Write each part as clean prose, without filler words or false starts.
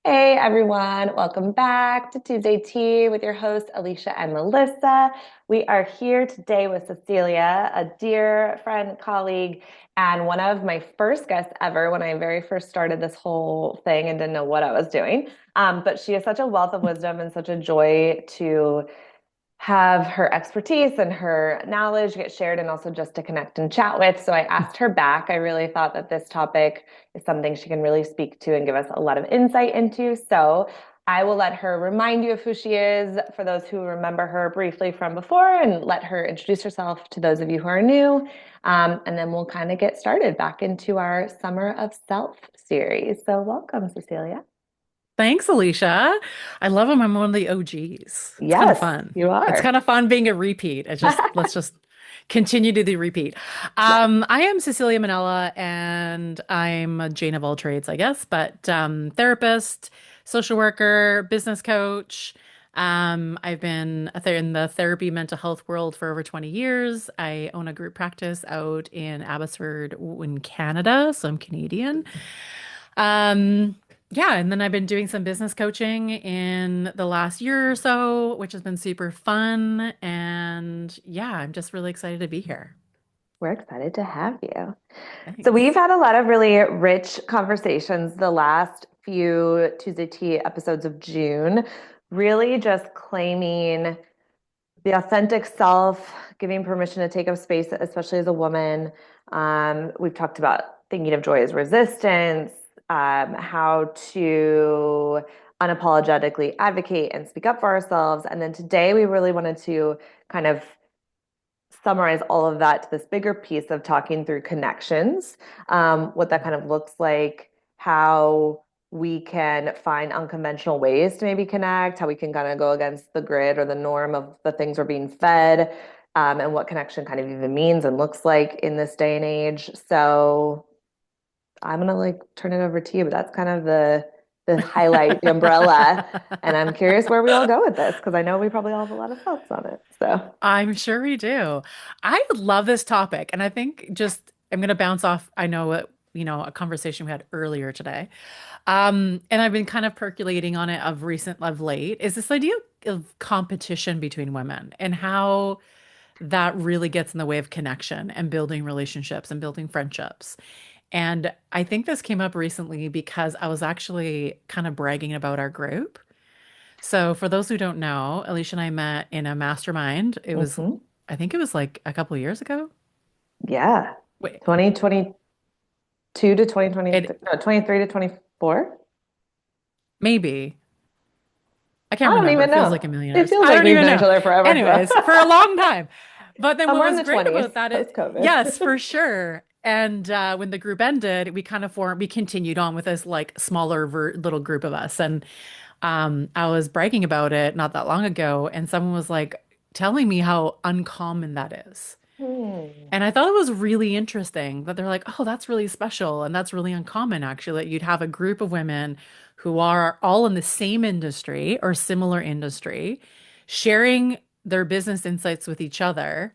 Hey everyone, welcome back to Tuesday Tea with your hosts Alicia and Melissa. We are here today with Cecilia, a dear friend, colleague, and one of my first guests ever when I very first started this whole thing and didn't know what I was doing. But she is such a wealth of wisdom and such a joy to have her expertise and her knowledge get shared and also just to connect and chat with. So I asked her back. I really thought that this topic is something she can really speak to and give us a lot of insight into. So I will let her remind you of who she is for those who remember her briefly from before and let her introduce herself to those of you who are new. And then we'll kind of get started back into our Summer of Self series. So welcome, Cecilia. Thanks, Alicia. I love them. I'm one of the OGs. It's kind of Yes, fun. you It's are. kind of fun being a repeat. Let's just continue to the repeat. Yeah. I am Cecilia Mannella, and I'm a Jane of all trades, I guess, but therapist, social worker, business coach. I've been in the therapy mental health world for over 20 years. I own a group practice out in Abbotsford in Canada, so I'm Canadian. Um, yeah, and then I've been doing some business coaching in the last year or so, which has been super fun. And yeah, I'm just really excited to be here. We're excited to have you. So we've Thanks. had a lot of really rich conversations the last few Tuesday Tea episodes of June, really just claiming the authentic self, giving permission to take up space, especially as a woman. We've talked about thinking of joy as resistance, how to unapologetically advocate and speak up for ourselves. And then today we really wanted to kind of summarize all of that to this bigger piece of talking through connections, what that kind of looks like, how we can find unconventional ways to maybe connect, how we can kind of go against the grid or the norm of the things we're being fed, and what connection kind of even means and looks like in this day and age. So I'm gonna like turn it over to you, but that's kind of the highlight, the umbrella. And I'm curious where we all go with this because I know we probably all have a lot of thoughts on it. So. I'm sure we do. I love this topic. And I think just I'm going to bounce off, I know a conversation we had earlier today. And I've been kind of percolating on it of late, is this idea of competition between women and how that really gets in the way of connection and building relationships and building friendships. And I think this came up recently because I was actually kind of bragging about our group. So for those who don't know, Alicia and I met in a mastermind. Mhm. I think it was like a couple of years ago. Yeah. Wait, 2022 to 2020, it no, 23 to 24. maybe. I I can't don't remember. even It feels know. like a million It years. feels I like don't we've even known each know. other forever, Anyways, though. for a long time. But then And what we're in was the great 20s about that is, yes, post-COVID. for sure. And when the group ended, we continued on with this like smaller little group of us. And I was bragging about it not that long ago, and someone was like telling me how uncommon that is. Hmm. And I thought it was really interesting that they're like, oh, that's really special. And that's really uncommon, actually, that you'd have a group of women who are all in the same industry or similar industry, sharing their business insights with each other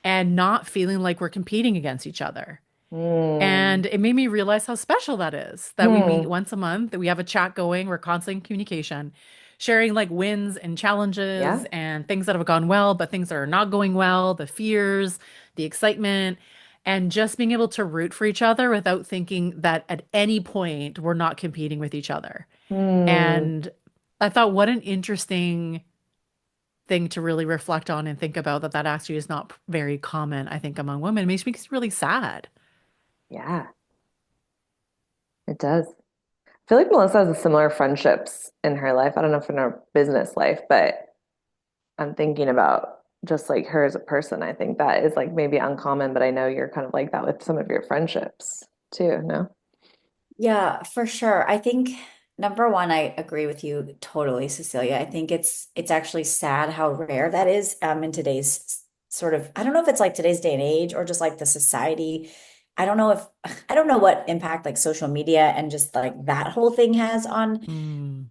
and not feeling like we're competing against each other. Hmm. And it made me realize how special that is that we meet Hmm. once a month, that we have a chat going, we're constantly in communication, sharing like wins and challenges Yeah. and things that have gone well, but things that are not going well, the fears, the excitement, and just being able to root for each other without thinking that at any point we're not competing with each other. Hmm. And I thought, what an interesting thing to really reflect on and think about that actually is not very common, I think, among women. It makes me really sad. Yeah, it does. I feel like Melissa has a similar friendships in her life. I don't know if in her business life, but I'm thinking about just like her as a person. I think that is like maybe uncommon, but I know you're kind of like that with some of your friendships too, no? Yeah, for sure. I think number one, I agree with you totally, Cecilia. I think it's actually sad how rare that is in today's sort of, I don't know if it's like today's day and age or just like the society. I don't know if I don't know what impact like social media and just like that whole thing has on Mm,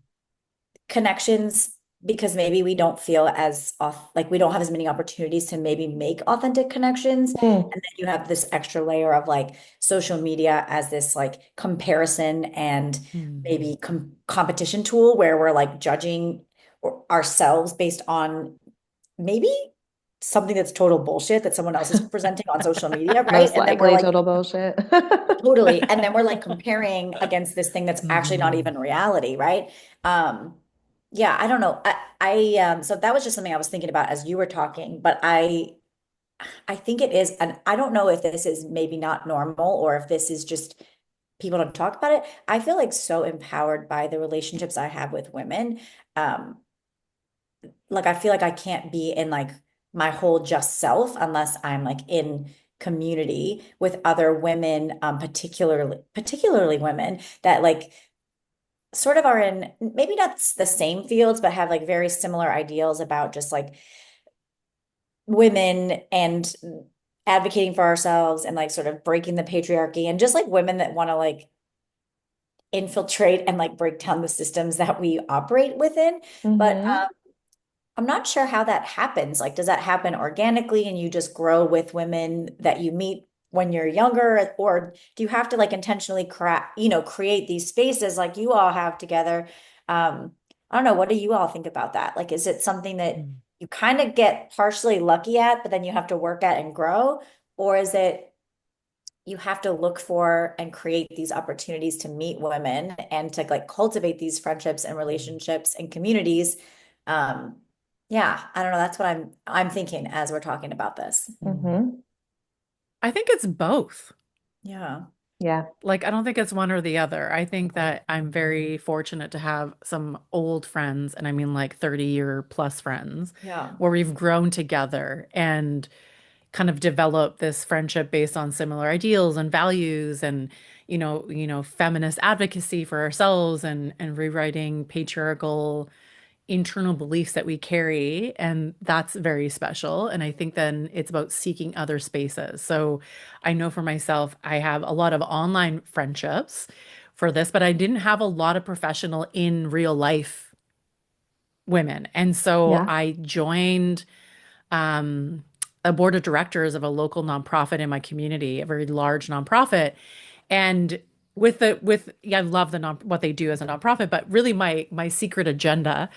connections because maybe we don't feel as off, like we don't have as many opportunities to maybe make authentic connections. Mm, And then you have this extra layer of like social media as this like comparison and Mm. maybe competition tool where we're like judging ourselves based on maybe something that's total bullshit that someone else is presenting on social media, right? most And then we're likely like, total bullshit. totally. And then we're like comparing against this thing that's actually not Mhm. even reality, right? Um, yeah, I don't know. So that was just something I was thinking about as you were talking, but I think it is, and I don't know if this is maybe not normal or if this is just people don't talk about it. I feel like so empowered by the relationships I have with women. Um, like I feel like I can't be in like my whole just self unless I'm like in community with other women, particularly women that like sort of are in maybe not the same fields, but have like very similar ideals about just like women and advocating for ourselves and like sort of breaking the patriarchy and just like women that want to like infiltrate and like break down the systems that we operate within. But Hmm. I'm not sure how that happens. Like, does that happen organically and you just grow with women that you meet when you're younger, or do you have to like intentionally create these spaces like you all have together? I don't know. What do you all think about that? Like, is it something that Mm. you kind of get partially lucky at, but then you have to work at and grow? Or is it you have to look for and create these opportunities to meet women and to like cultivate these friendships and relationships and communities. Um, yeah, I don't know. That's what I'm thinking as we're talking about this. Mm. Hmm. I think it's both. Yeah. Yeah. Like, I don't think it's one or the other. I think that I'm very fortunate to have some old friends, and I mean like 30-year plus friends, Yeah. where we've grown together and kind of developed this friendship based on similar ideals and values and feminist advocacy for ourselves and rewriting patriarchal internal beliefs that we carry, and that's very special. And I think then it's about seeking other spaces. So I know for myself, I have a lot of online friendships for this, but I didn't have a lot of professional in real life women. And so Yeah. I joined um, a board of directors of a local nonprofit in my community, a very large nonprofit. And yeah, I love what they do as a nonprofit, but really my secret agenda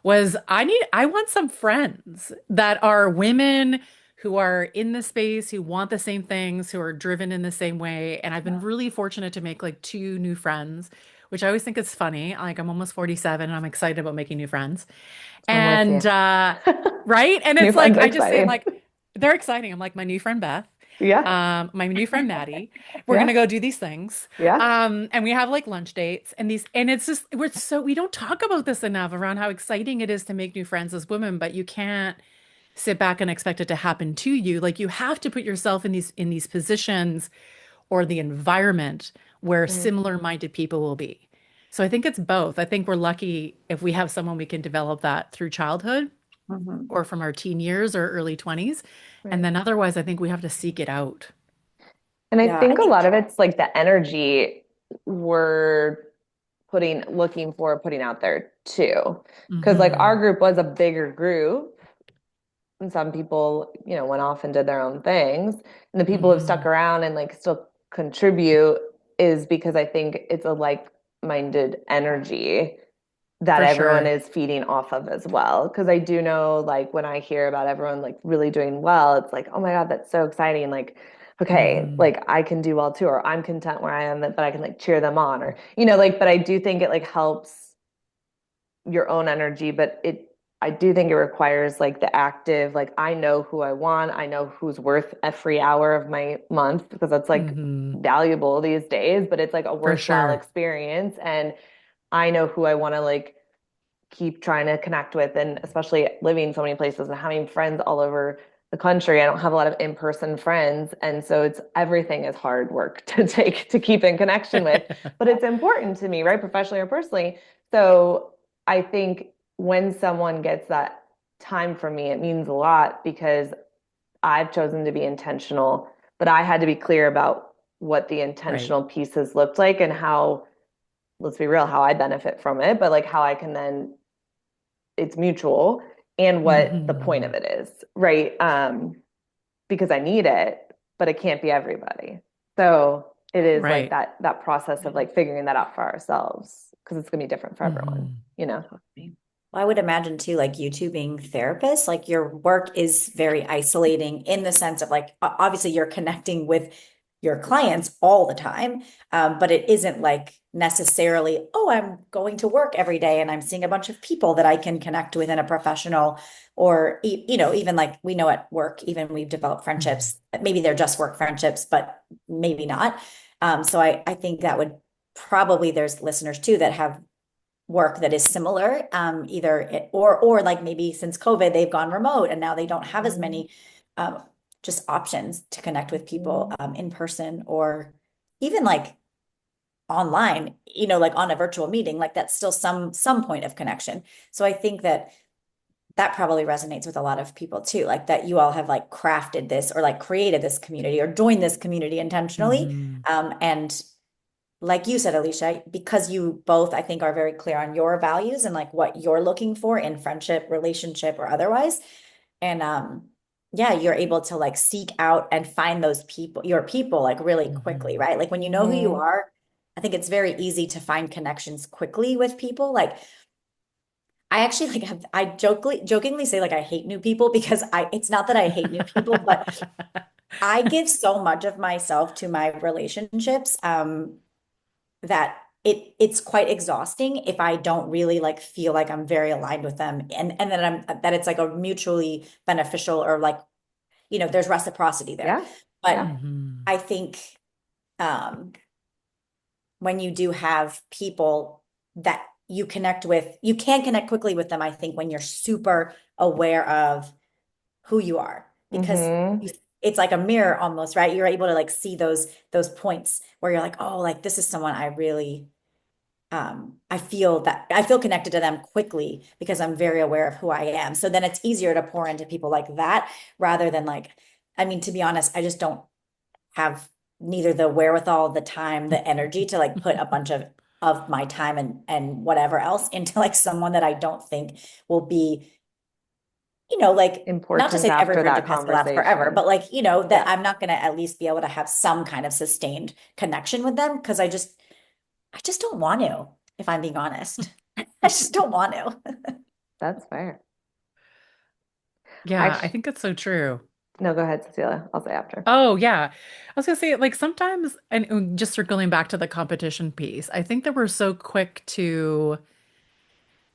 was I want some friends that are women who are in the space, who want the same things, who are driven in the same way. And I've been really fortunate to make like two new friends, which I always think is funny. Like I'm almost 47 and I'm excited about making new friends. I'm with And you. right? And New it's like friends are I just say I'm exciting. like they're exciting. I'm like my new friend Beth, Yeah. my new friend Maddie. We're Yeah. gonna go do these things. Yeah. And we have like lunch dates and it's just we don't talk about this enough around how exciting it is to make new friends as women, but you can't sit back and expect it to happen to you. Like you have to put yourself in these positions or the environment where Mm. similar-minded people will be. So I think it's both. I think we're lucky if we have someone we can develop that through childhood Mhm. or from our teen years or early 20s. And Right. then otherwise, I think we have to seek it out. And I Yeah. I think a think, lot of it's like the energy we're putting out there too. Because like our Hmm. group was a bigger group, and some people, went off and did their own things. And the people who have stuck Hmm. around and like still contribute is because I think it's a like-minded energy that For everyone sure. is feeding off of as well. Because I do know, like, when I hear about everyone like really doing well, it's like, oh my God, that's so exciting. Like, okay, Hmm. like I can do well too, or I'm content where I am, but I can like cheer them on, or, like, but I do think it like helps your own energy, but I do think it requires like the active, like I know who I want, I know who's worth a free hour of my month because that's like Hmm. valuable these days, but it's like a For worthwhile sure. experience. And I know who I want to like keep trying to connect with. And especially living so many places and having friends all over the country, I don't have a lot of in-person friends. And so it's everything is hard work to take to keep in connection with, but it's important to me, right? Professionally or personally. So I think when someone gets that time from me, it means a lot because I've chosen to be intentional, but I had to be clear about what the Right. intentional pieces looked like and how, let's be real, how I benefit from it, but like how I can then it's mutual and what the point of Hmm. it is, right? Because I need it, but it can't be everybody. So it is like Right. that process of like figuring that out for ourselves because it's gonna be different for everyone, Hmm. you know? Well, I would imagine too, like you two being therapists, like your work is very isolating in the sense of like, obviously you're connecting with your clients all the time, but it isn't like necessarily, oh, I'm going to work every day and I'm seeing a bunch of people that I can connect with in a professional or, you know, even like we know at work, even we've developed Hmm. friendships, maybe they're just work friendships, but maybe not. So I think that would probably, there's listeners too that have work that is similar, or like maybe since COVID they've gone remote and now they don't have as Mhm. many um, just options to connect with people Mhm. in person or even like online, you know, like on a virtual meeting, like that's still some point of connection. So I think that that probably resonates with a lot of people too, like that you all have like crafted this or like created this community or joined this community intentionally. Hmm. And like you said, Alicia, because you both, I think, are very clear on your values and like what you're looking for in friendship, relationship, or otherwise. And yeah, you're able to like seek out and find those people, your people, like really quickly, Hmm. right? Like when you know who you Mhm. are, I think it's very easy to find connections quickly with people. Like I actually like have, I jokingly say like I hate new people because it's not that I hate new people, but I give so much of myself to my relationships. That it's quite exhausting if I don't really like feel like I'm very aligned with them and that it's like a mutually beneficial or like, you know, there's reciprocity there. Yeah. But Yeah. Hmm. I think um when you do have people that you connect with, you can connect quickly with them, I think, when you're super aware of who you are because Mhm. you, it's like a mirror almost, right? You're able to like see those points where you're like, oh, like this is someone I really I feel connected to them quickly because I'm very aware of who I am. So then it's easier to pour into people like that rather than like, I mean, to be honest, I just don't have neither the wherewithal, the time, the energy to like put a bunch of my time and whatever else into like someone that I don't think will be, you know, like not to Important say that every after that friendship has to last forever, conversation. but like, you know, that Yeah. I'm not going to at least be able to have some kind of sustained connection with them because I just don't want to, if I'm being honest. I just don't want to. That's fair. Yeah, I Actually, think it's so true. no, go ahead, Cecilia. I'll say after. Oh, yeah. I was gonna say, like, sometimes, and just circling back to the competition piece, I think that we're so quick to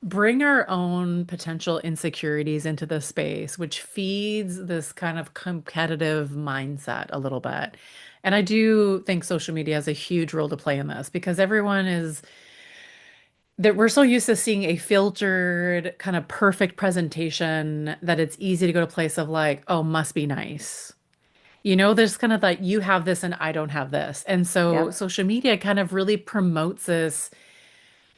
bring our own potential insecurities into the space, which feeds this kind of competitive mindset a little bit. And I do think social media has a huge role to play in this because everyone is that we're so used to seeing a filtered, kind of perfect presentation that it's easy to go to a place of like, oh, must be nice. You know, there's kind of like you have this and I don't have this. And so Yep. social media kind of really promotes this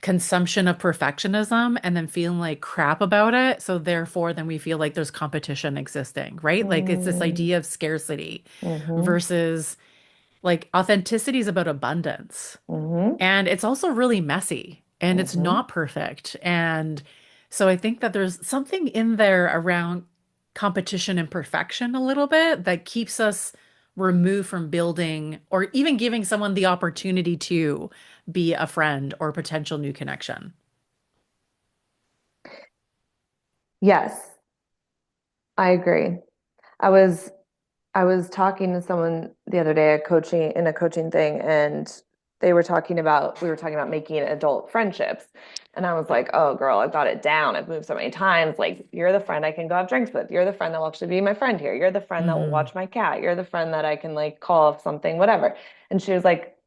consumption of perfectionism and then feeling like crap about it. So therefore, then we feel like there's competition existing, right? Like it's this Mm-hmm. idea of scarcity Mm-hmm. versus like authenticity is about abundance. Mm-hmm. And it's also really messy and it's Mm-hmm. not perfect. And so I think that there's something in there around competition and perfection a little bit that keeps us removed from building or even giving someone the opportunity to be a friend or potential new connection. Yes, I agree. I was I was talking to someone the other day, a coaching thing, and we were talking about making adult friendships. And I was like, oh girl, I've got it down. I've moved so many times. Like, you're the friend I can go have drinks with. You're the friend that will actually be my friend here. You're the friend that will Hmm. watch my cat. You're the friend that I can like call if something, whatever. And she was like,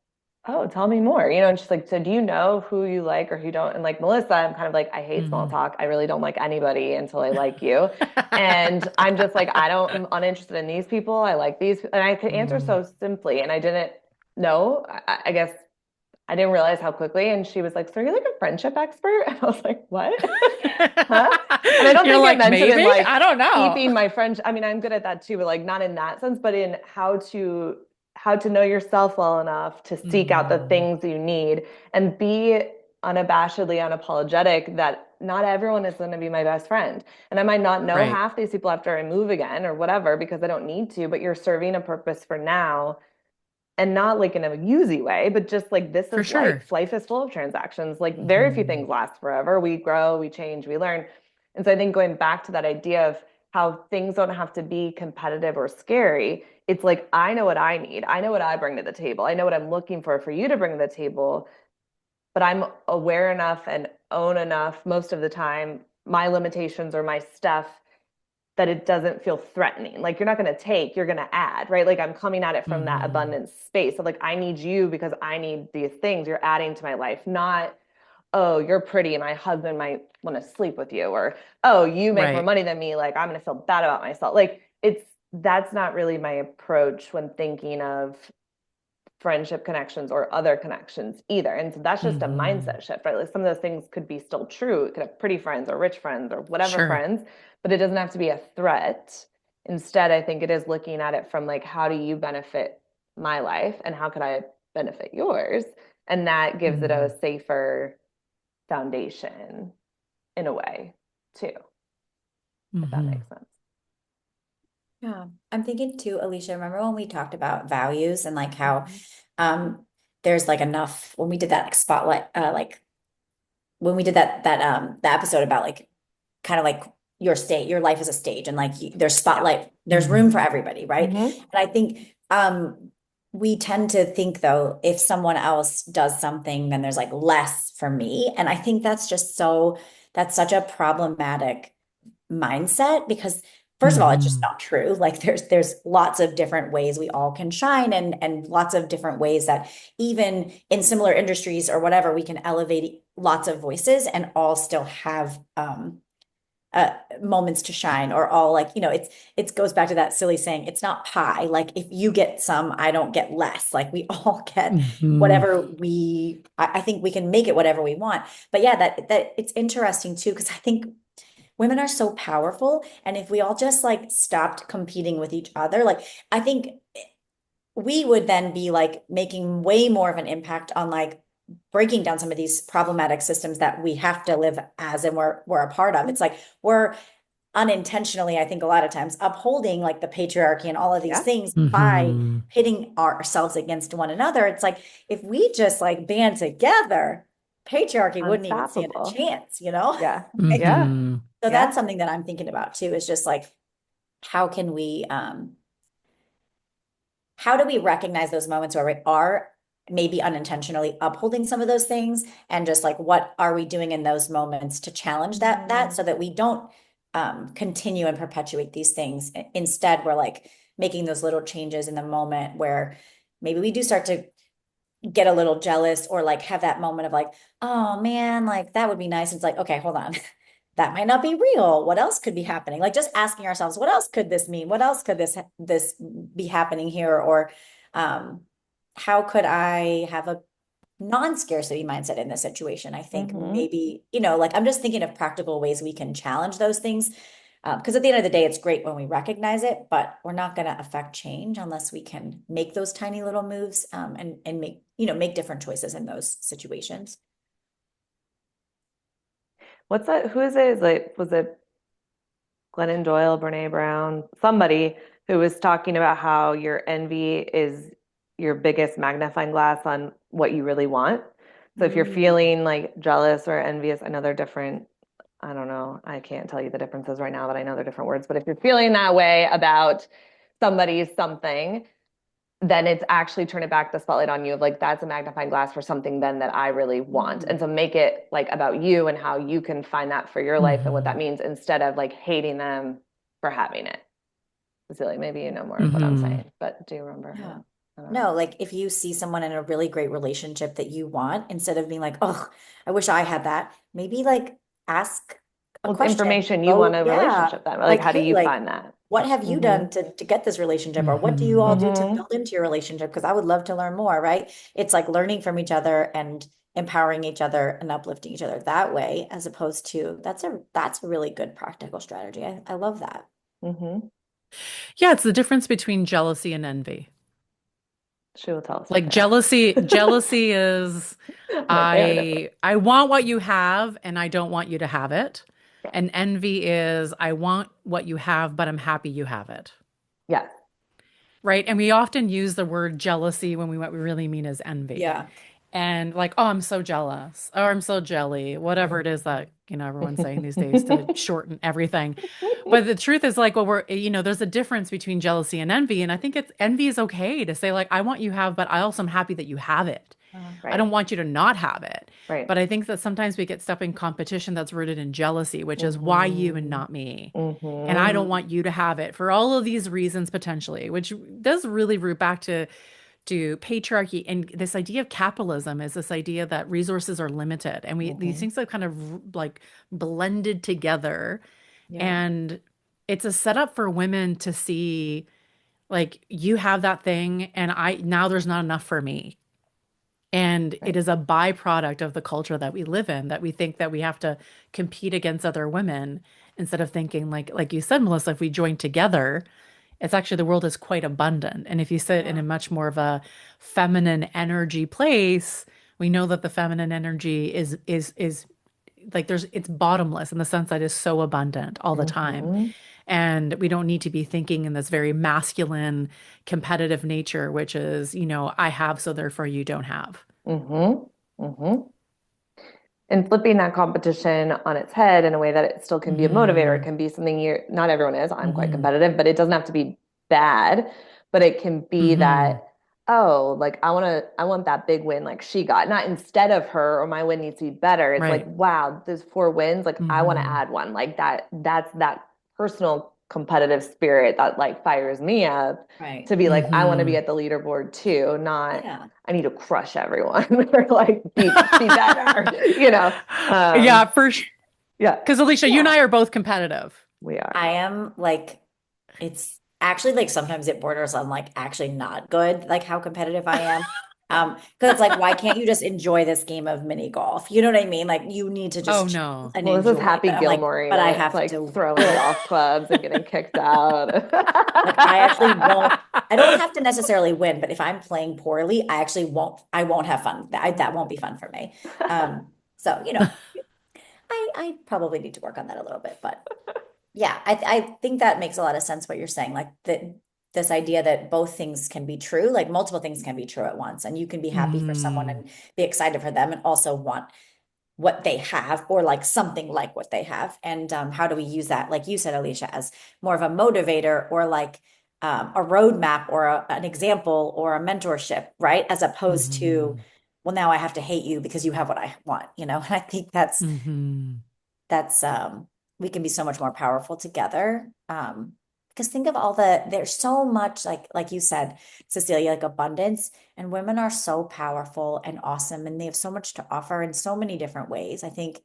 oh, tell me more, and she's like, so do you know who you like or who you don't? And like Melissa, I'm kind of like, I hate small Hmm. talk. I really don't like anybody until I like you. And I'm just like, I'm uninterested in these people. I like these. And I could answer Hmm. so simply. And I didn't know, I guess I didn't realize how quickly. And she was like, so you're like a friendship expert? And I was like, what? Huh? And I don't You're think it like, meant it in maybe? like I don't know. keeping my friends. I mean, I'm good at that too, but like not in that sense, but in how to know yourself well enough to seek out the Hmm. things you need and be unabashedly unapologetic that not everyone is going to be my best friend. And I might not know Right. half these people after I move again or whatever because I don't need to, but you're serving a purpose for now and not like in a usy way, but just like this For is life. sure. Life is full of transactions. Like very few Hmm. things last forever. We grow, we change, we learn. And so I think going back to that idea of how things don't have to be competitive or scary, it's like I know what I need. I know what I bring to the table. I know what I'm looking for you to bring to the table, but I'm aware enough and own enough most of the time my limitations or my stuff that it doesn't feel threatening. Like you're not going to take, you're going to add, right? Like I'm coming at it from that Hmm. abundance space. So like I need you because I need these things you're adding to my life, not oh, you're pretty and my husband might want to sleep with you or oh, you make more Right. money than me, like I'm going to feel bad about myself. Like it's that's not really my approach when thinking of friendship connections or other connections either. And so that's just a Hmm. mindset shift, right? Like some of those things could be still true. It could have pretty friends or rich friends or whatever Sure. friends, but it doesn't have to be a threat. Instead, I think it is looking at it from like, how do you benefit my life and how could I benefit yours? And that gives it a Hmm. safer foundation in a way, too, if that Hmm. makes sense. Yeah. I'm thinking too, Alicia, remember when we talked about values and like how Mhm. um there's like enough when we did that like spotlight like when we did the episode about like kind of like your life is a stage and like there's Yeah. spotlight, there's Hmm. room for everybody, right? And Mm-hmm. I think we tend to think though, if someone else does something, then there's like less for me. And I think that's such a problematic mindset because first of all, it's just Hmm. not true. Like there's lots of different ways we all can shine and lots of different ways that even in similar industries or whatever, we can elevate lots of voices and all still have uh moments to shine or all like it goes back to that silly saying it's not pie, like if you get some I don't get less, like we all get Hmm. whatever I think we can make it whatever we want. But yeah, that it's interesting too because I think women are so powerful, and if we all just like stopped competing with each other, like I think we would then be like making way more of an impact on like breaking down some of these problematic systems that we have to live as and we're a part of. It's like we're unintentionally, I think a lot of times upholding like the patriarchy and all of these Yeah. things by Hmm. pitting ourselves against one another. It's like if we just like band together, patriarchy wouldn't even stand a Unstoppable. chance, you know? Yeah. Yeah. Hmm. So that's Yeah. something that I'm thinking about too, is just like how can we how do we recognize those moments where we are maybe unintentionally upholding some of those things, and just like what are we doing in those moments to challenge that Mhm. so that we don't continue and perpetuate these things. Instead, we're like making those little changes in the moment where maybe we do start to get a little jealous or like have that moment of like, oh man, like that would be nice. It's like, okay, hold on. That might not be real. What else could be happening? Like just asking ourselves, what else could this mean? What else could this be happening here? Or um, how could I have a non-scarcity mindset in this situation? I think Mhm. maybe, like I'm just thinking of practical ways we can challenge those things. Because at the end of the day, it's great when we recognize it, but we're not going to affect change unless we can make those tiny little moves and make different choices in those situations. What's that? Who is it? Is it was it Glennon Doyle, Brene Brown, somebody who was talking about how your envy is your biggest magnifying glass on what you really want. So if you're Mm. feeling like jealous or envious, I know they're different. I don't know. I can't tell you the differences right now, but I know they're different words. But if you're feeling that way about somebody's something, then it's actually turning back the spotlight on you of like that's a magnifying glass for something then that I really want. And Mm. so make it like about you and how you can find that for your life and what that Hmm. means instead of like hating them for having it. Cecilia, maybe you know more of what I'm Hmm. saying, but do you remember Yeah. how? I don't know. No, like if you see someone in a really great relationship that you want, instead of being like, oh, I wish I had that, maybe like ask a Well, it's question. information you want Oh, a yeah. relationship then. Like, Like, how do hey, you like, find that? what have you Mm-hmm. done to get this relationship? Or what do you all Hmm. do to Mm-hmm. build into your relationship? Because I would love to learn more, right? It's like learning from each other and empowering each other and uplifting each other that way, as opposed to that's a really good practical strategy. I love that. Mm-hmm. Yeah, it's the difference between jealousy and envy. She will tell us what Like they are. jealousy is I'm like, they are different. I want what you have and I don't want you to have it. Yeah. And envy is I want what you have, but I'm happy you have it. Yes. Right? And we often use the word jealousy when what we really mean is envy. Yeah. And like, oh, I'm so jealous, or I'm so jelly, whatever it is that, everyone's saying these days to Mhm. shorten everything. But the truth is like, well, there's a difference between jealousy and envy. And I think envy is okay to say, like, I want you have, but I also am happy that you have it. I Right. don't want you to not have it. Right. But I think that sometimes we get stuck in competition that's rooted in jealousy, which is why you and Hmm. not me. And I Hmm. don't want you to have it for all of these reasons potentially, which does really root back to patriarchy and this idea of capitalism is this idea that resources are limited and these Hmm. things have kind of like blended together, Yeah. and it's a setup for women to see like you have that thing and I now there's not enough for me. And it Right. is a byproduct of the culture that we live in, that we think that we have to compete against other women instead of thinking like you said, Melissa, if we join together, it's actually the world is quite abundant. And if you sit in Yeah. a much more of a feminine energy place, we know that the feminine energy is like it's bottomless in the sense that it's so abundant all the time. Hmm. And we don't need to be thinking in this very masculine, competitive nature, which is, I have, so therefore you don't have. Hmm. Hmm. And flipping that competition on its head in a way that it still can be a motivator. It Hmm. can be something not everyone is. I'm quite Hmm. competitive, but it doesn't have to be bad. But it can be Hmm. that, oh, like I want that big win like she got, not instead of her, or my win needs to be better. It's like, Right. wow, there's 4 wins. Like I want to Hmm. add one. Like that's that personal competitive spirit that like fires me up Right. to be like, I want to be Hmm. at the leaderboard too, not Yeah. I need to crush everyone or like be better, you know. Yeah, Um, yeah, because Alicia, you and Yeah. I are both competitive. we I are. am like, it's actually like sometimes it borders on like actually not good, like how competitive I am. Because it's like, why can't you just enjoy this game of mini golf? You know what I mean? Like you need to Oh just chill no. and Well, this is enjoy. Happy But I'm like, Gilmoreing but and I it's have like to throwing work. golf clubs and getting kicked out. Like I actually won't. I don't have to necessarily win, but if I'm playing poorly, I actually won't. I won't have fun. That won't be fun for me. So I probably need to work on that a little bit, but. Yeah, I think that makes a lot of sense what you're saying. Like this idea that both things can be true, like multiple things can be true at once, and you can be happy for someone Hmm. and be excited for them, and also want what they have or like something like what they have. And how do we use that, like you said, Alicia, as more of a motivator or like a roadmap or an example or a mentorship, right? As opposed to, Hmm. well, now I have to hate you because you have what I want, And I think Hmm. that's we can be so much more powerful together. Because think of there's so much like you said, Cecilia, like abundance, and women are so powerful and awesome, and they have so much to offer in so many different ways. I think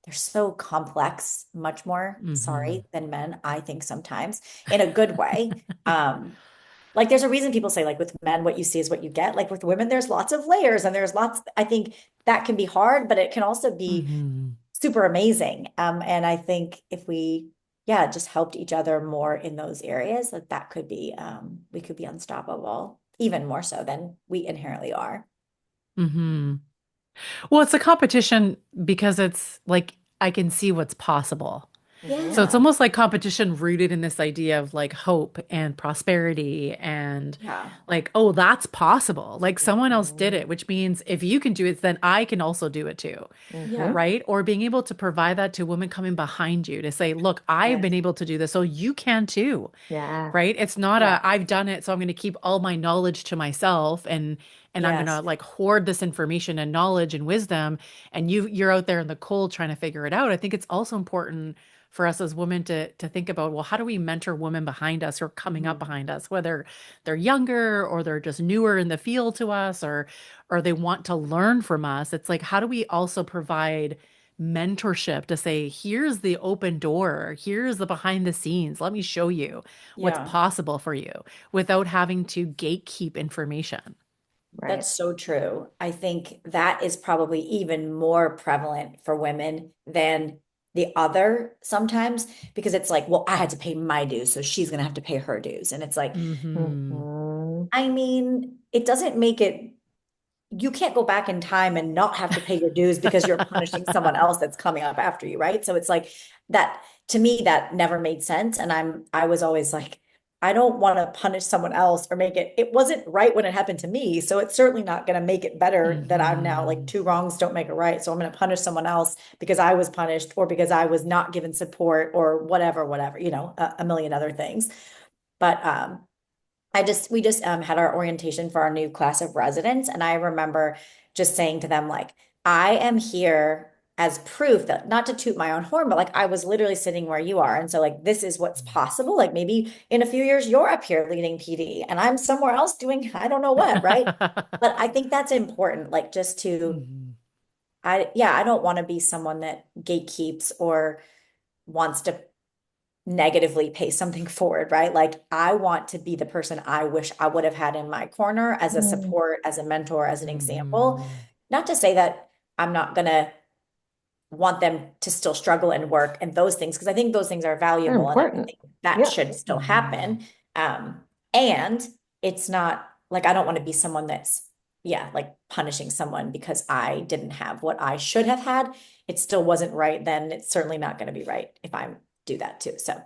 they're so complex, much more, Hmm. sorry, than men, I think sometimes in a good way. Like there's a reason people say like with men, what you see is what you get. Like with women, there's lots of layers and there's lots, I think that can be hard, but it can also be Hmm. super amazing. And I think if we, yeah, just helped each other more in those areas, that could be, we could be unstoppable, even more so than we inherently are. Hmm. Well, it's a competition because it's like I can see what's possible. So it's Yeah. Hmm. almost like competition rooted in this idea of like hope and prosperity and Yeah. like, oh, that's possible. Like someone else did Hmm. it, which means if you can do it, then I can also do it too. Yeah. Hmm. Right? Or being able to provide that to women coming behind you to say, look, I've Yes. been able to do this, so you can too. Yeah. Right? It's not Yeah. I've done it, so I'm going to keep all my knowledge to myself and I'm going to Yes. like hoard this information and knowledge and wisdom and you're out there in the cold trying to figure it out. I think it's also important for us as women to think about, well, how do we mentor women behind us or coming up Mhm. behind us, whether they're younger or they're just newer in the field to us or they want to learn from us. It's like, how do we also provide mentorship to say, here's the open door, here's the behind the scenes. Let me show you what's Yeah. possible for you without having to gatekeep information. Right. That's so true. I think that is probably even more prevalent for women than the other sometimes because it's like, well, I had to pay my dues, so she's going to have to pay her dues. And it's like, Hmm. I mean, it doesn't make it, you can't go back in time and not have to pay your dues because you're punishing someone else that's coming up after you, right? So it's like that, to me, that never made sense. And I was always like, I don't want to punish someone else or make it, it wasn't right when it happened to me. So it's certainly not going to make it better that I'm now like Hmm. two wrongs don't make a right. So I'm going to punish someone else because I was punished or because I was not given support or whatever, whatever, a million other things. But we just had our orientation for our new class of residents. And I remember just saying to them, like, I am here as proof that not to toot my own horn, but like I was literally sitting where you are. And so, like, this is what's possible. Like, maybe in a few years, you're up here leading PD and I'm somewhere else doing, I don't know what, right? But I think that's important, like, just to, Mhm. yeah, I don't want to be someone that gatekeeps or wants to negatively pay something forward, right? Like I want to be the person I wish I would have had in my corner as a Mm, support, as a mentor, as an example. Mhm. Not to say that I'm not gonna want them to still struggle and work and those things, because I think those things are they're valuable and I important. think that Yeah. should still Mhm. happen. And it's not like I don't want to be someone that's, yeah, like punishing someone because I didn't have what I should have had. It still wasn't right then. It's certainly not going to be right if I do that too. So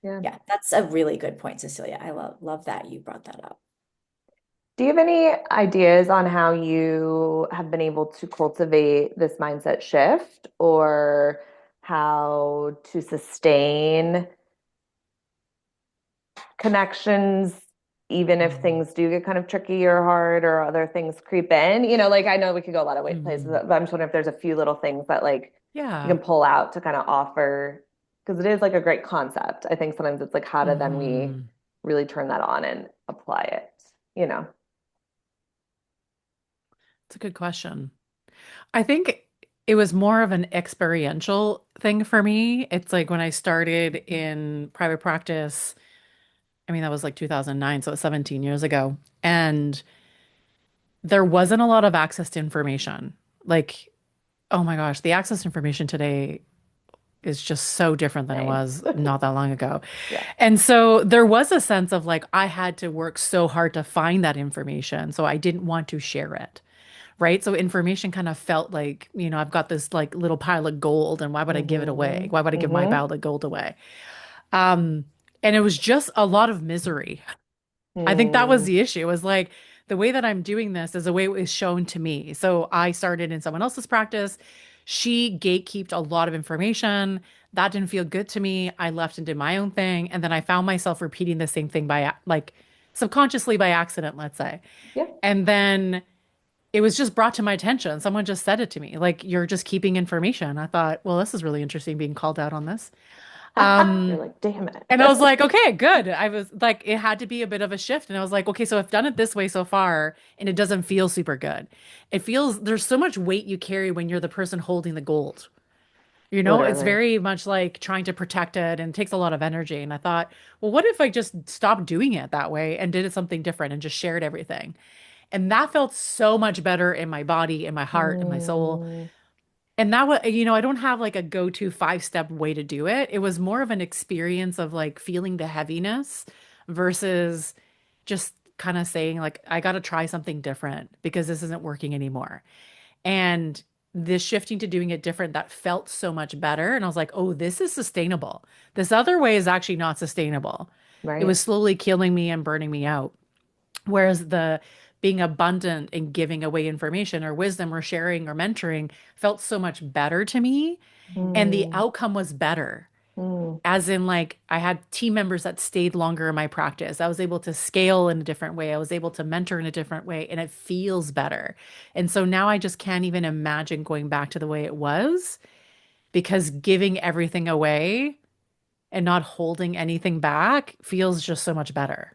Yeah. yeah, that's a really good point, Cecilia. I love that you brought that up. Do you have any ideas on how you have been able to cultivate this mindset shift or how to sustain connections, even if Mhm. things do get kind of tricky or hard or other things creep in? Like I know we could go a lot of places, Mhm. but I'm just wondering if there's a few little things that like you Yeah. can pull out to kind of offer, because it is like a great concept. I think sometimes it's like, how do then we Mhm. really turn that on and apply it, you know? It's a good question. I think it was more of an experiential thing for me. It's like when I started in private practice, I mean, that was like 2009, so it's 17 years ago. And there wasn't a lot of access to information. Like, oh my gosh, the access to information today is just so different than it Same. was not that long ago. Yeah. And so there was a sense of like, I had to work so hard to find that information. So I didn't want to share it. Right. So information kind of felt like, I've got this like little pile of gold and why would I give it away? Mm-hmm. Why would I give my Mm-hmm. pile of gold away? Um, and it was just a lot of misery. I think that was Mm. the issue. It was like the way that I'm doing this is the way it was shown to me. So I started in someone else's practice. She gatekeeped a lot of information. That didn't feel good to me. I left and did my own thing. And then I found myself repeating the same thing like subconsciously by accident, let's say. Yeah. And then it was just brought to my attention. Someone just said it to me, like, you're just keeping information. I thought, well, this is really interesting being called out on this. You're Um, like, damn and I was it. like, okay, good. I was like, it had to be a bit of a shift. And I was like, okay, so I've done it this way so far, and it doesn't feel super good. It feels there's so much weight you carry when you're the person holding the gold. It's Literally. very much like trying to protect it and it takes a lot of energy. And I thought, well, what if I just stopped doing it that way and did it something different and just shared everything? And that felt so much better in my body, in my heart, in my soul. Mm, And that was, I don't have like a go-to five-step way to do it. It was more of an experience of like feeling the heaviness versus just kind of saying like, I got to try something different because this isn't working anymore. And this shifting to doing it different, that felt so much better. And I was like, oh, this is sustainable. This other way is actually not sustainable. It right. was slowly killing me and burning me out. Whereas the being abundant and giving away information or wisdom or sharing or mentoring felt so much better to me. And the Mm, outcome was better. mm. As in, like, I had team members that stayed longer in my practice. I was able to scale in a different way. I was able to mentor in a different way, and it feels better. And so now I just can't even imagine going back to the way it was because giving everything away and not holding anything back feels just so much better.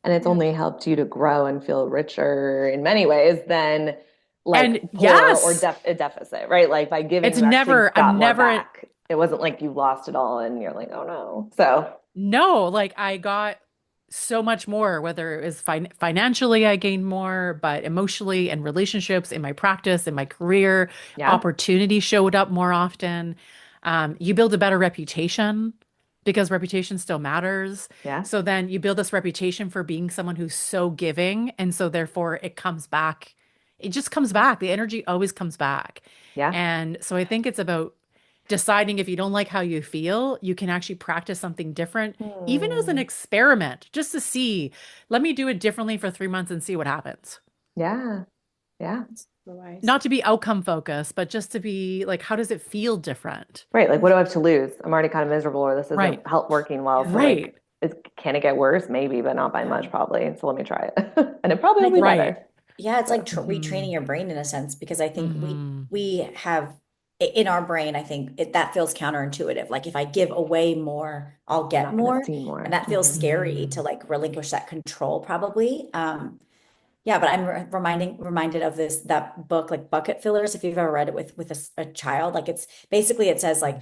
And it's Yeah. only helped you to grow and feel richer in many ways than And like poor or yes, a deficit, right? Like by giving, it's you actually never, got I'm more never, back. It wasn't like you lost it all and you're like, oh no. So, no, like I got so much more, whether it was financially, I gained more, but emotionally and relationships in my practice, in my career, yeah. opportunity showed up more often. You build a better reputation. because reputation still matters. Yeah. So then you build this reputation for being someone who's so giving. And so therefore it comes back. It just comes back. The energy always comes back. Yeah. And so I think it's about deciding if you don't like how you feel, you can actually practice something different, even as an Hmm. experiment, just to see, let me do it differently for 3 months and see what happens. Yeah. Yeah. That's super wise. Not to be outcome focused, but just to be like, how does it feel different? Right. Like, what do I have to lose? I'm already kind of miserable, or this isn't Right. help working well. Yeah. So, like, Right. can it get worse? Maybe, but not by Yeah. much, probably. So let me try it, and it probably And will I be think, Right. better. yeah, it's like So, tr Hmm. retraining your brain in a sense, because I think Hmm. we have in our brain, I think that feels counterintuitive. Like if I give away more, I'll I'm get not going to more. see And more. that feels scary Hmm. to like relinquish that control probably. Yeah, but I'm reminded of this that book like Bucket Fillers. If you've ever read it with a child, like it's basically it says like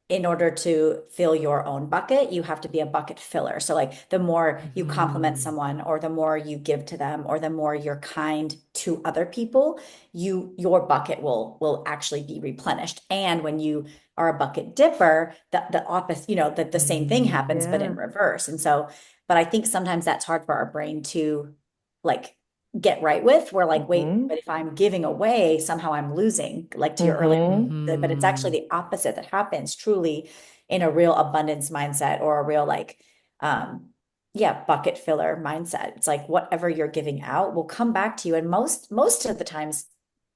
in order to fill your own bucket, you have to be a bucket filler. So like the more you compliment Hmm. someone, or the more you give to them, or the more you're kind to other people, your bucket will actually be replenished. And when you are a bucket dipper, the opposite, the same thing Hmm. happens, but in Yeah. reverse. And so, but I think sometimes that's hard for our brain to like get right with. We're like, wait, Hmm. but if I'm giving away, somehow I'm losing, like to your earlier, Hmm. but it's actually Hmm. the opposite that happens truly in a real abundance mindset, or a real like, yeah, bucket filler mindset. It's like whatever you're giving out will come back to you. And most of the times,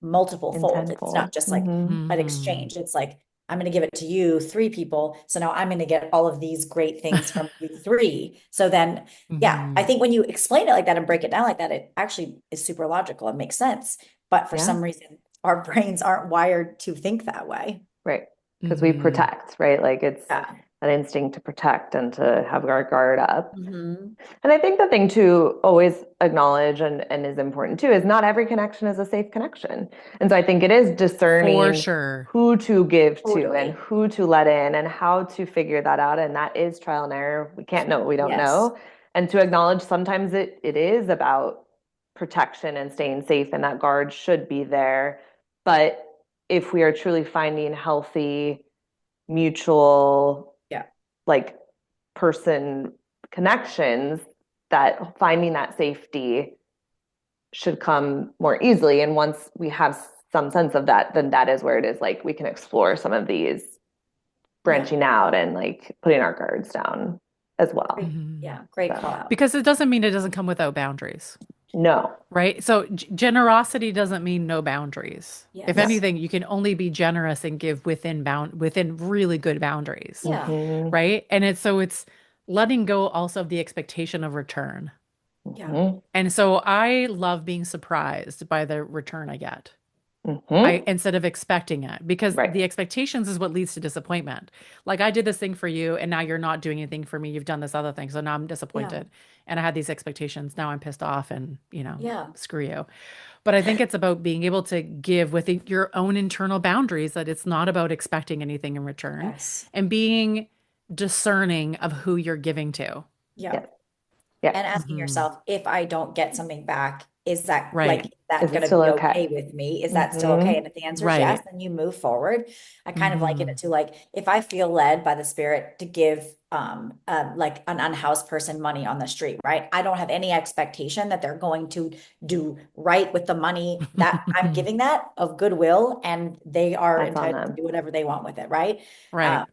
multiple In fold. It's not tenfold. just like Hmm. an Hmm. exchange. It's like, I'm going to give it to you, three people. So now I'm going to get all of these great things from you three. So then yeah, I Hmm. think when you explain it like that and break it down like that, it actually is super logical. It makes sense. But for Yeah. some reason, our brains aren't wired to think that way. Right. Because we Hmm. protect, right? Like, it's Yeah. that instinct to protect and to have our guard up. Hmm. And I think the thing to always acknowledge and is important too is not every connection is a safe connection. And so I think it is For discerning sure. who to give to and Totally. who to let in and how to figure that out. And that is trial and error. We can't know what we don't Yes. know. And to acknowledge sometimes it is about protection and staying safe, and that guard should be there. But if we are truly finding healthy, mutual, Yeah. like person connections, that finding that safety should come more easily. And once we have some sense of that, then that is where it is like we can explore some of these Yeah. branching out and like putting our guards down as well. Great. Hmm. Yeah. Great call So, out. Because it doesn't mean it doesn't come without boundaries. no, Right? So generosity doesn't mean no boundaries. If no. Yes. anything, you can only be generous and give within really good boundaries, Yeah. Hmm. right? And it's letting go also of the expectation of return. Yeah. Hmm. And so I love being surprised by the return I get. I Hmm. instead of expecting it, because Right. the expectations is what leads to disappointment. Like I did this thing for you and now you're not doing anything for me. You've done this other thing. So now I'm Yeah. disappointed. And I had these expectations. Now I'm pissed off and, Yeah. screw you. But I think it's about being able to give within your own internal boundaries, that it's not about expecting anything in return, Yes. and being discerning of who you're giving to. Yeah. Yes. Yeah. And asking Hmm. yourself, if I don't get something back, is that like, Right. is that Is it going to still be okay? okay with me? Is that still okay? Hmm. And if the answer is yes, Right. then you move forward. I kind of liken Hmm. it to like, if I feel led by the spirit to give like an unhoused person money on the street, right? I don't have any expectation that they're going to do right with the money that I'm giving that of goodwill, and they are That's on entitled to them. do whatever they want with it, right? Right. Um,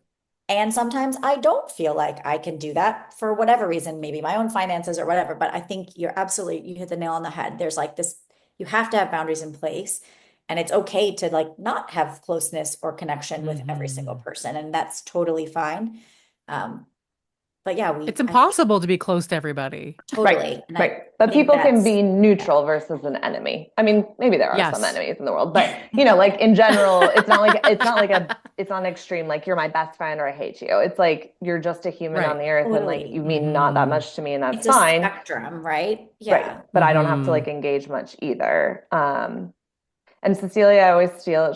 and sometimes I don't feel like I can do that for whatever reason, maybe my own finances or whatever. But I think you hit the nail on the head. There's like this, you have to have boundaries in place. And it's okay to like not have closeness or connection with every single Hmm. person. And that's totally fine. Um, but yeah, It's I think impossible to be close to everybody. Right, totally. And right. I But think people can that's, be yeah. neutral versus an enemy. I mean, maybe there are some Yes. enemies in the world, but like in general, it's not an extreme like you're my best friend or I hate you. It's like you're just a human on Right. the earth and like you Totally. mean not that Hmm. much to me and that's It's a fine. spectrum, right? Right. Yeah. But I don't have to Hmm. like engage much either. And Cecilia, I always steal.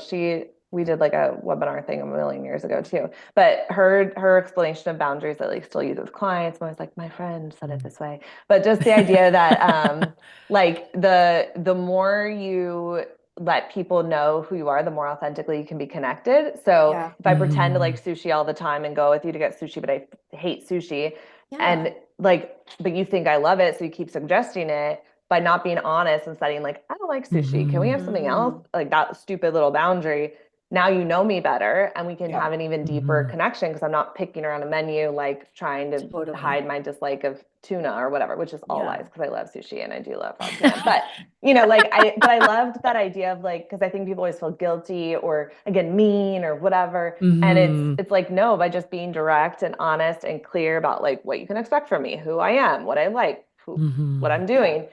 We did like a webinar thing a million years ago too. But her explanation of boundaries that like still use with clients, I'm always like, my friend said it this way. But just the idea that like the more you let people know who you are, the more authentically you can be connected. So Yeah. if I pretend to Hmm. like sushi all the time and go with you to get sushi, but I hate sushi, Yeah. and like, but you think I love it, so you keep suggesting it by not being honest and setting like, I don't like sushi. Can we Hmm. have something else? Mm. Like that stupid little boundary. Now you know me better and we can Yeah. have an even deeper Hmm. connection because I'm not picking around a menu, like trying to Totally. hide my dislike of tuna or whatever, which is all lies Yeah. because I love sushi and I do love raw tuna. But but I loved that idea of like, because I think people always feel guilty or again mean or whatever. And Hmm. it's like, no, by just being direct and honest and clear about like what you can expect from me, who I am, what I like, what Hmm. I'm Yeah. doing,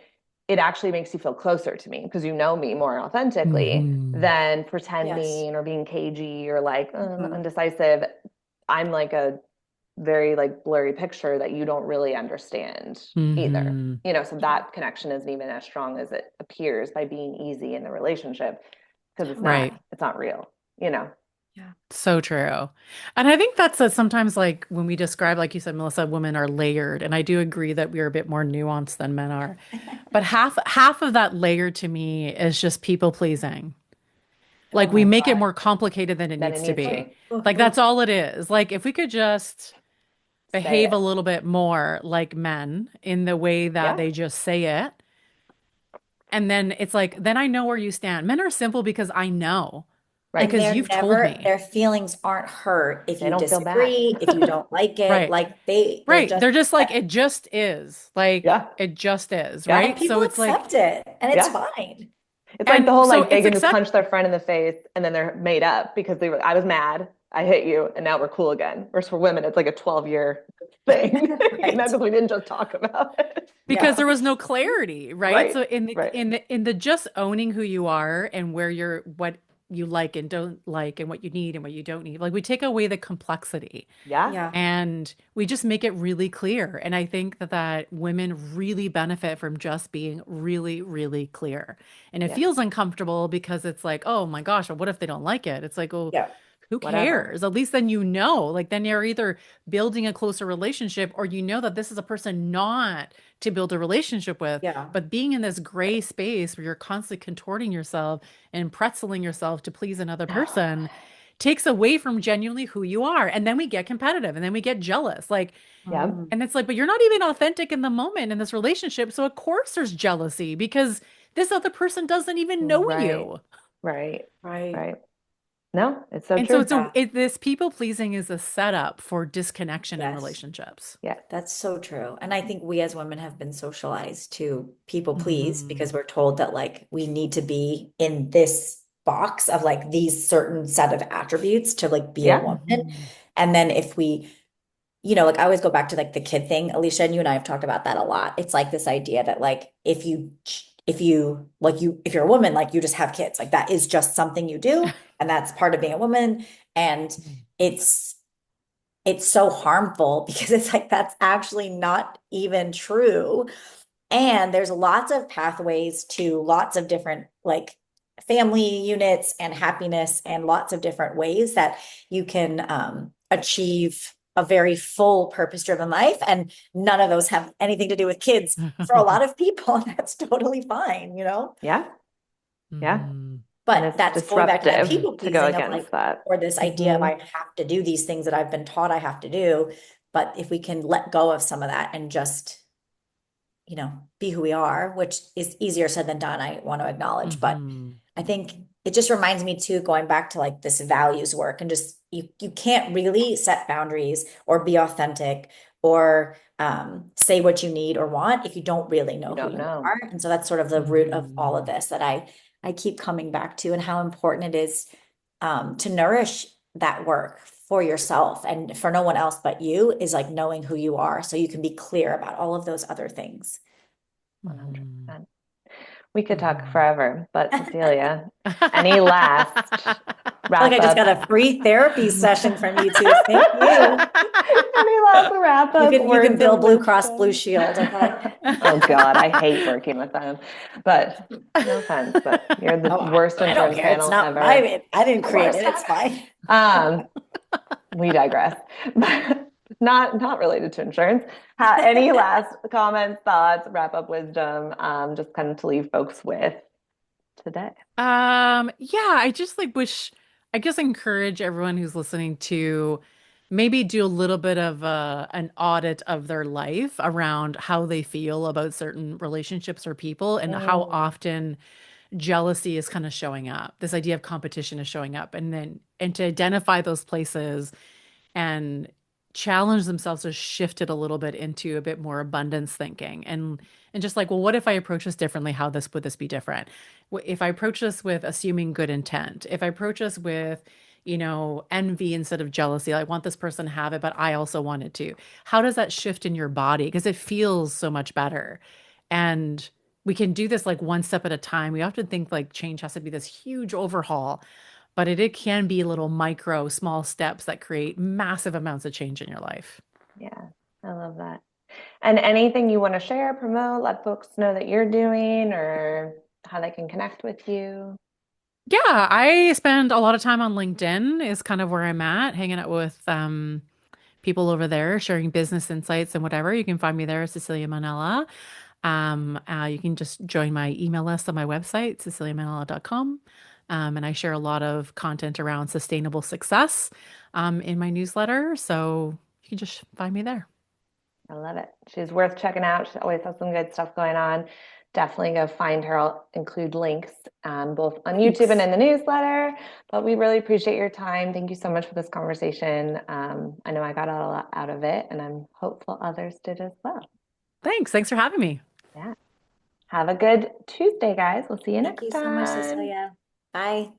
it actually makes you feel closer to me because you know me more authentically Hmm. than Yes. pretending or being cagey or like Mhm. undecisive. I'm like a very like blurry picture that you don't really understand either. Hmm. So that connection isn't even as strong as it appears by being easy in the relationship because Right. it's not real, you know. Yeah. So true. And I think that's sometimes like when we describe, like you said, Melissa, women are layered. And I do agree that we are a bit more nuanced than men are. But half of that layer to me is just people pleasing. Oh Like we my make it God. more complicated than it Then it needs to needs to Oh, be. be. oh, Like that's oh. all it is. Like if we could just Say behave a it. little bit more like men in the way that Yeah, they just say it. And then it's like, then I know where you stand. Men are simple because I know, right. And because they're you've told never, me. their feelings aren't hurt if They you don't feel bad. disagree, if you don't like it. Right. Like they're Right. just, They're just like, it just is. Like, Yeah, it just is. yeah, and Right. people So it's like, accept it and it's yeah. fine. It's like the and whole so like they it's can just accept. punch their friend in the face and then they're made up because I was mad, I hit you, and now we're cool again. Whereas for women, it's like a 12-year thing, Right. because we didn't just talk about it. Because Yeah. there was no clarity, right? Right, So in the right. just owning who you are and where you're what you like and don't like and what you need and what you don't need. Like we take away the complexity Yeah, Yeah. and we just make it really clear. And I think that women really benefit from just being really, really clear. And it yeah, feels uncomfortable because it's like, oh my gosh, well, what if they don't like it? It's like, oh, Yeah. who whatever. cares? At least then you know, like then you're either building a closer relationship or you know that this is a person not to build a relationship with. Yeah. But being in this gray space where you're constantly contorting yourself and pretzeling yourself to please another person takes away from genuinely who you are. And then we get competitive and then we get jealous. Like, Yeah, Mm. and it's like, but you're not even authentic in the moment in this relationship. So of course there's jealousy because this other person doesn't even know right, you. right, Right. right. No, it's so And so true. Yeah. this people pleasing is a setup for disconnection in Yes. relationships. Yeah, That's so true. And I think we as women have been socialized to people please Hmm. because we're told that like we need to be in this box of like these certain set of attributes to like be a yeah, woman. Hmm. And then if we, like I always go back to like the kid thing. Alicia and you and I have talked about that a lot. It's like this idea that like if you're a woman, like you just have kids. Like that is just something you do, and that's part of being a woman. And it's it's so harmful because it's like that's actually not even true. And there's lots of pathways to lots of different like family units and happiness and lots of different ways that you can achieve a very full purpose-driven life. And none of those have anything to do with kids for a lot of people. And that's totally fine. yeah, yeah. Hmm. And But it's that's going back to that disruptive people to go pleasing of like, against that. or this idea of Hmm. I have to do these things that I've been taught I have to do. But if we can let go of some of that and just, be who we are, which is easier said than done, I want to acknowledge. But Hmm. I think it just reminds me too, going back to like this values work and just you can't really set boundaries or be authentic or say what you need or want if you don't really You know who don't you know. are. And so that's sort of the root of all of Hmm. this that I keep coming back to and how important it is to nourish that work for yourself and for no one else but you is like knowing who you are so you can be clear about all of those other things. Hmm. 100%. We could talk Hmm. forever, but Cecilia, any last Like wrap I just got up? a free therapy session from you two. Thank you. Any last wrap You up can you can words bill of Blue Cross Blue wisdom? Shield, okay? Oh God, I hate working with them. But no offense, but you're the Oh, worst I don't insurance care. It's panel not ever. I didn't The create worst. it. It's fine. Um, we digress. But not related to insurance. Any last comments, thoughts, wrap up wisdom, just kind of to leave folks with today? Yeah, I just like wish I guess encourage everyone who's listening to maybe do a little bit of an audit of their life around how they feel about certain relationships or people and how Mm, often jealousy is kind of showing up. This idea of competition is showing up and to identify those places and challenge themselves to shift it a little bit into a bit more abundance thinking and just like, well, what if I approach this differently? How this would this be different? If I approach this with assuming good intent, if I approach this with, envy instead of jealousy, I want this person to have it, but I also want it to. How does that shift in your body? Because it feels so much better. And we can do this like one step at a time. We often think like change has to be this huge overhaul, but it can be little micro, small steps that create massive amounts of change in your life. yeah, I love that. And anything you want to share, promote, let folks know that you're doing or how they can connect with you? Yeah, I spend a lot of time on LinkedIn is kind of where I'm at, hanging out with people over there, sharing business insights and whatever. You can find me there, Cecilia Mannella. You can just join my email list on my website, ceciliamannella.com. And I share a lot of content around sustainable success in my newsletter. So you can just find me there. I love it. She's worth checking out. She always has some good stuff going on. Definitely go find her. I'll include links both on YouTube and Thanks. in the newsletter. But we really appreciate your time. Thank you so much for this conversation. I know I got a lot out of it, and I'm hopeful others did as well. Thanks. Thanks for having me. Yeah. Have a good Tuesday, guys. We'll see you Thank next you so much, time. Cecilia. Bye.